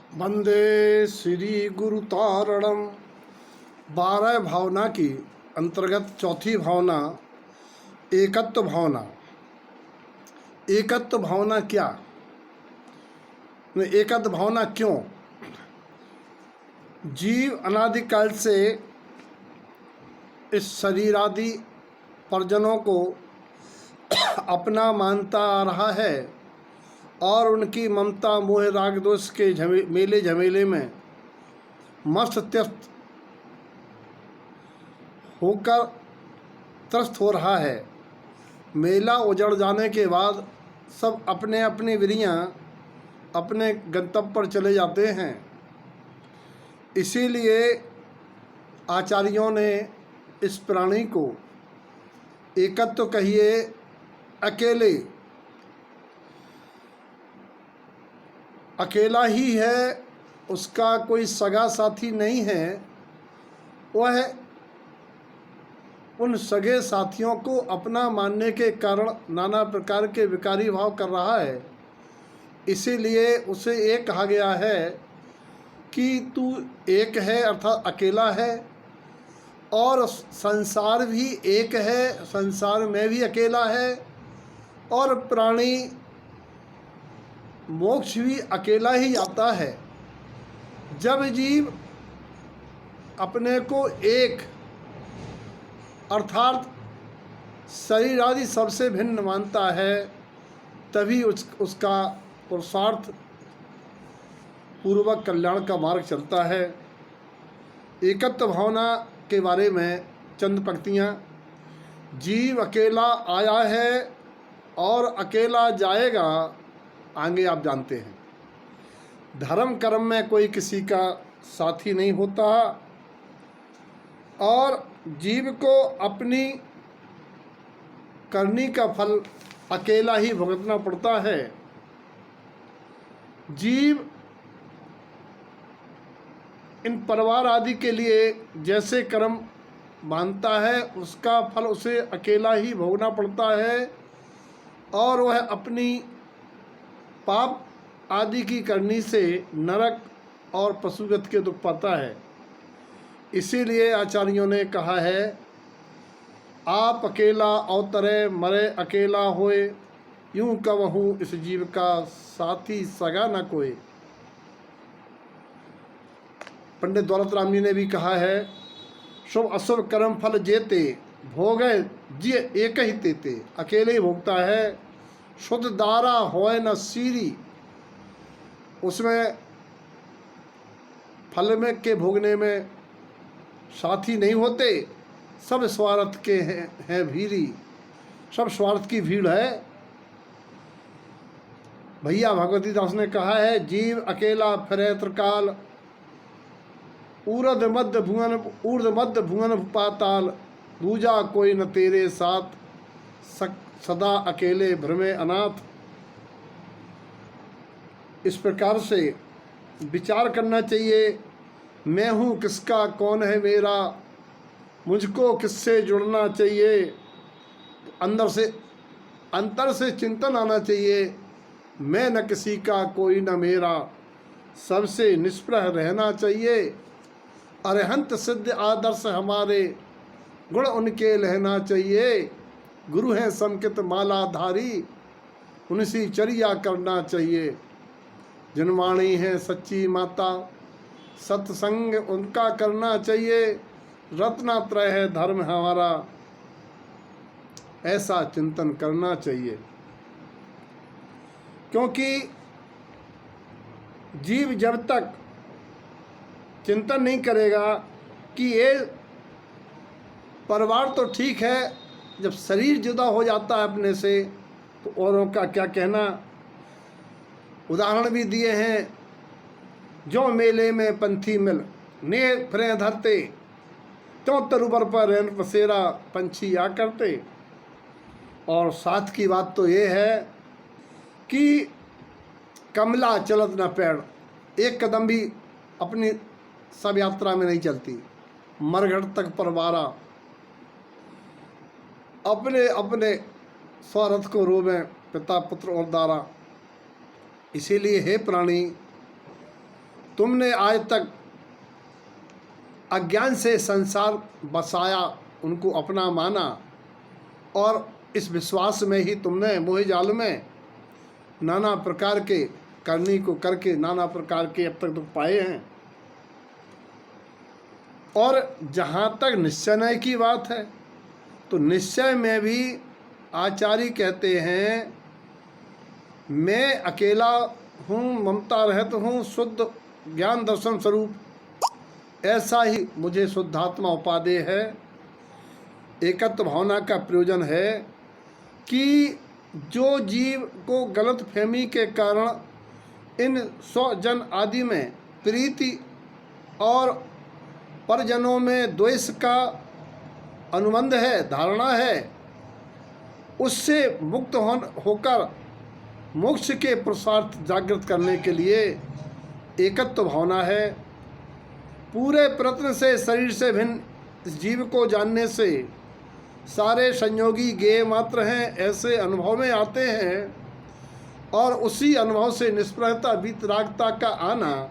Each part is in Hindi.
वंदे श्री गुरु तारणम। 12 भावना की अंतर्गत चौथी भावना एकत्व भावना। एकत्व भावना क्या, एकत्व भावना क्यों? जीव अनादिकाल से इस शरीर आदि परिजनों को अपना मानता आ रहा है और उनकी ममता मोह राग दोष के मेले झमेले में मस्त त्रस्त होकर त्रस्त हो रहा है। मेला उजड़ जाने के बाद सब अपने अपनी विरियां अपने गंतव्य पर चले जाते हैं। इसीलिए आचार्यों ने इस प्राणी को एकत्व कहिए, अकेला ही है, उसका कोई सगा साथी नहीं है। वह उन सगे साथियों को अपना मानने के कारण नाना प्रकार के विकारी भाव कर रहा है। इसीलिए उसे एक कहा गया है कि तू एक है, अर्थात अकेला है, और संसार भी एक है, संसार में भी अकेला है, और प्राणी मोक्ष भी अकेला ही जाता है। जब जीव अपने को एक अर्थात शरीर आदि सबसे भिन्न मानता है, तभी उसका पुरुषार्थ पूर्वक कल्याण का मार्ग चलता है। एकत्व भावना के बारे में चंद पंक्तियाँ। जीव अकेला आया है और अकेला जाएगा, आगे आप जानते हैं। धर्म कर्म में कोई किसी का साथी नहीं होता और जीव को अपनी करनी का फल अकेला ही भुगतना पड़ता है। जीव इन परिवार आदि के लिए जैसे कर्म मानता है, उसका फल उसे अकेला ही भोगना पड़ता है और वह अपनी पाप आदि की करनी से नरक और पशुगत के दुख पाता है। इसीलिए आचार्यों ने कहा है, आप अकेला अवतरे मरे अकेला होए, यूं कवहूँ इस जीव का साथी सगा न कोई। पंडित दौलत राम जी ने भी कहा है, शुभ अशुभ कर्म फल जेते, भोगे जिय एक ही तेते। अकेले ही भोगता है। शुद्ध दारा होए न सीरी, उसमें फल में के भोगने में साथी नहीं होते। सब स्वार्थ के हैं भीरी, सब स्वार्थ की भीड़ है। भैया भगवती दास ने कहा है, जीव अकेला फिरे त्रिकाल, ऊर्ध मध्य भुवन पाताल, दूजा कोई न तेरे साथ, सदा अकेले भ्रमे अनाथ। इस प्रकार से विचार करना चाहिए, मैं हूँ किसका, कौन है मेरा, मुझको किससे जुड़ना चाहिए। अंतर से चिंतन आना चाहिए, मैं न किसी का कोई न मेरा, सबसे निष्प्रह रहना चाहिए। अरहंत सिद्ध आदर्श हमारे, गुण उनके लहना चाहिए। गुरु हैं समकित मालाधारी, उनसी चर्या करना चाहिए। जनवाणी है सच्ची माता, सत्संग उनका करना चाहिए। रत्नात्रय है धर्म हमारा, ऐसा चिंतन करना चाहिए। क्योंकि जीव जब तक चिंतन नहीं करेगा कि ये परिवार तो ठीक है, जब शरीर जुदा हो जाता है अपने से तो औरों का क्या कहना। उदाहरण भी दिए हैं, जो मेले में पंथी मिल ने फ्रे धरते, त्यों तरुबर पर रेन बसेरा पंछी आ करते। और साथ की बात तो ये है कि कमला चलत न पैड़, एक कदम भी अपनी सब यात्रा में नहीं चलती। मरघट तक परवारा, अपने अपने स्वार्थ को रोवें पिता पुत्र और दारा। इसीलिए हे प्राणी, तुमने आज तक अज्ञान से संसार बसाया, उनको अपना माना, और इस विश्वास में ही तुमने मोह जाल में नाना प्रकार के करनी को करके नाना प्रकार के अब तक दुख पाए हैं। और जहाँ तक निश्चय की बात है, तो निश्चय में भी आचार्य कहते हैं, मैं अकेला हूँ, ममता रहित हूँ, शुद्ध ज्ञान दर्शन स्वरूप, ऐसा ही मुझे शुद्धात्मा उपादेय है। एकत्व भावना का प्रयोजन है कि जो जीव को गलत फहमी के कारण इन स्वजन आदि में प्रीति और परिजनों में द्वेष का अनुबंध है, धारणा है, उससे मुक्त होकर मोक्ष के पुरुषार्थ जागृत करने के लिए एकत्व भावना है। पूरे प्रयत्न से शरीर से भिन्न इस जीव को जानने से सारे संयोगी ज्ञेय मात्र हैं, ऐसे अनुभव में आते हैं, और उसी अनुभव से निष्प्रहता वीतरागता का आना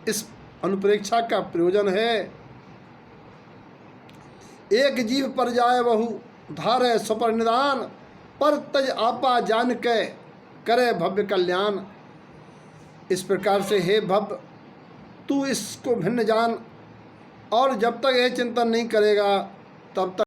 इस अनुप्रेक्षा का प्रयोजन है। एक जीव पर जाए बहु धारे सुपर निदान, पर तज आपा जान के करे भव्य कल्याण। इस प्रकार से हे भव्य, तू इसको भिन्न जान, और जब तक यह चिंतन नहीं करेगा तब तक